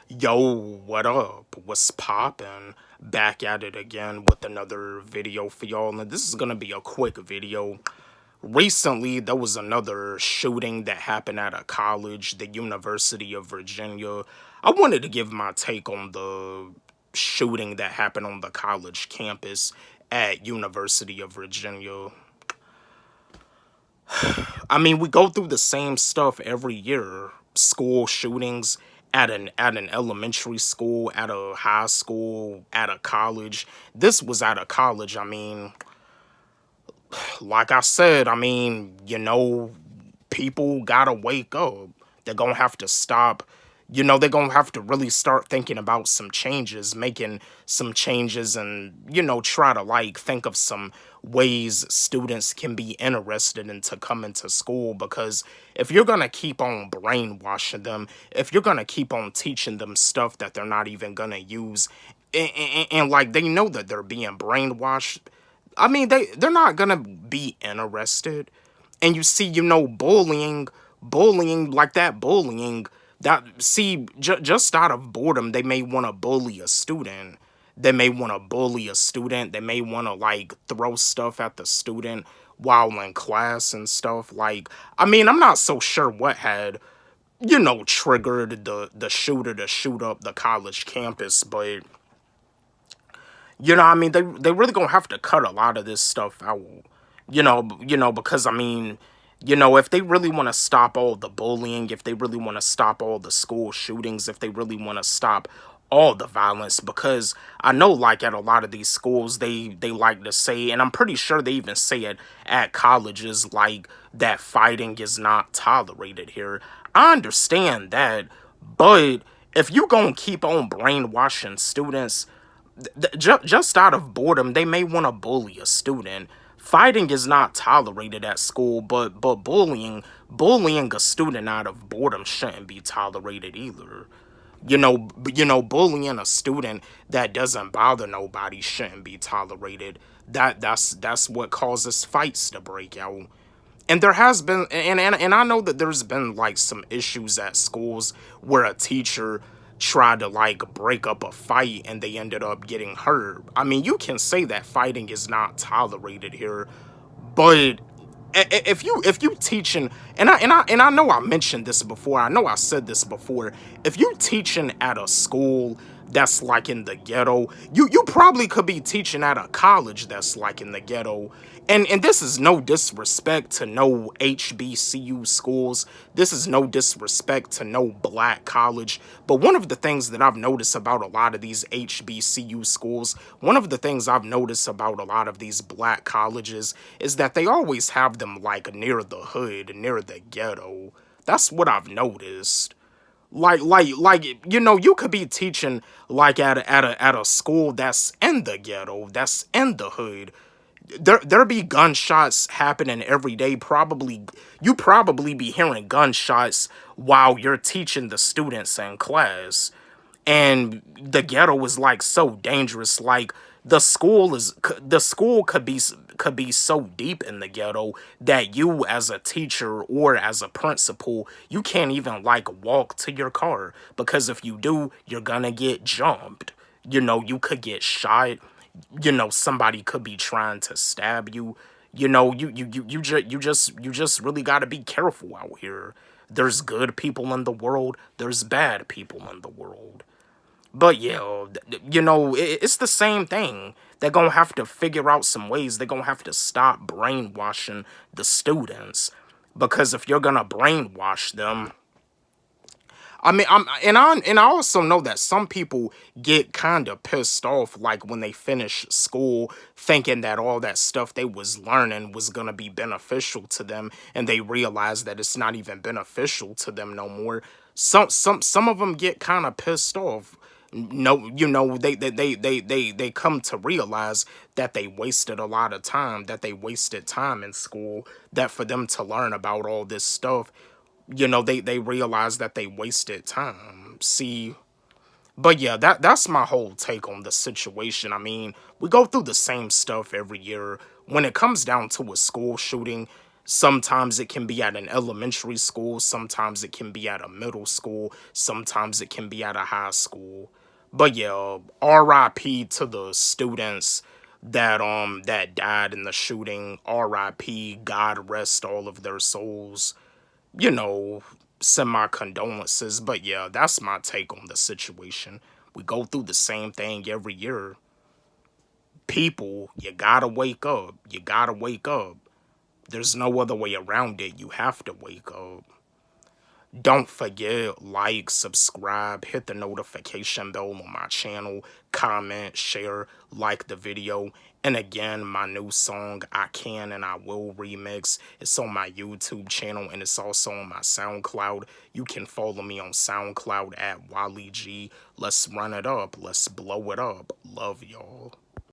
Yo, what up? What's poppin'? Back at it again with another video for y'all, and this is gonna be a quick video. Recently, there was another shooting that happened at a college, the University of Virginia. I wanted to give my take on the shooting that happened on the college campus at University of Virginia. I mean, we go through the same stuff every year. School shootings at an elementary school, at a high school, at a college. This was at a college. I mean, like I said, people gotta wake up. They're gonna have to stop. They're gonna have to really start thinking about some changes, making some changes, and, try to like think of some ways students can be interested into coming to school. Because if you're gonna keep on brainwashing them, if you're gonna keep on teaching them stuff that they're not even gonna use, and like they know that they're being brainwashed, I mean, they're not gonna be interested. And you see, bullying like that, bullying that see just out of boredom, they may want to bully a student. They may want to bully a student. They may want to like throw stuff at the student while in class and stuff. Like, I mean, I'm not so sure what had triggered the shooter to shoot up the college campus, but I mean, they really gonna have to cut a lot of this stuff out. Because I mean, if they really want to stop all the bullying, if they really want to stop all the school shootings, if they really want to stop all the violence, because I know like at a lot of these schools they like to say, and I'm pretty sure they even say it at colleges, like that fighting is not tolerated here. I understand that, but if you gonna keep on brainwashing students, just out of boredom, they may want to bully a student. Fighting is not tolerated at school, but bullying a student out of boredom shouldn't be tolerated either. Bullying a student that doesn't bother nobody shouldn't be tolerated. That's what causes fights to break out. And there has been, and I know that there's been like some issues at schools where a teacher tried to like break up a fight and they ended up getting hurt. I mean, you can say that fighting is not tolerated here, but if you teaching, and I know I mentioned this before, I know I said this before, if you teaching at a school that's like in the ghetto, you probably could be teaching at a college that's like in the ghetto. And this is no disrespect to no HBCU schools. This is no disrespect to no black college. But one of the things that I've noticed about a lot of these HBCU schools, one of the things I've noticed about a lot of these black colleges is that they always have them like near the hood, near the ghetto. That's what I've noticed. You could be teaching like at a school that's in the ghetto, that's in the hood. There be gunshots happening every day. You probably be hearing gunshots while you're teaching the students in class. And the ghetto is like so dangerous. Like the school could be so deep in the ghetto that you as a teacher or as a principal, you can't even like walk to your car, because if you do, you're gonna get jumped. You could get shot. Somebody could be trying to stab you. You just really got to be careful out here. There's good people in the world, there's bad people in the world. But yeah, it's the same thing. They're gonna have to figure out some ways. They're gonna have to stop brainwashing the students. Because if you're gonna brainwash them, I mean, I also know that some people get kind of pissed off, like when they finish school, thinking that all that stuff they was learning was gonna be beneficial to them, and they realize that it's not even beneficial to them no more. Some of them get kind of pissed off. No, they come to realize that they wasted a lot of time, that they wasted time in school, that for them to learn about all this stuff, they realize that they wasted time. See, but yeah, that's my whole take on the situation. I mean, we go through the same stuff every year. When it comes down to a school shooting, Sometimes it can be at an elementary school, sometimes it can be at a middle school, sometimes it can be at a high school. But yeah, RIP to the students that died in the shooting. RIP, God rest all of their souls. You know, send my condolences. But yeah, that's my take on the situation. We go through the same thing every year. People, you gotta wake up. You gotta wake up. There's no other way around it. You have to wake up. Don't forget, like, subscribe, hit the notification bell on my channel, comment, share, like the video. And again, my new song, I Can and I Will Remix, it's on my YouTube channel and it's also on my SoundCloud. You can follow me on SoundCloud at Wally G. Let's run it up. Let's blow it up. Love y'all.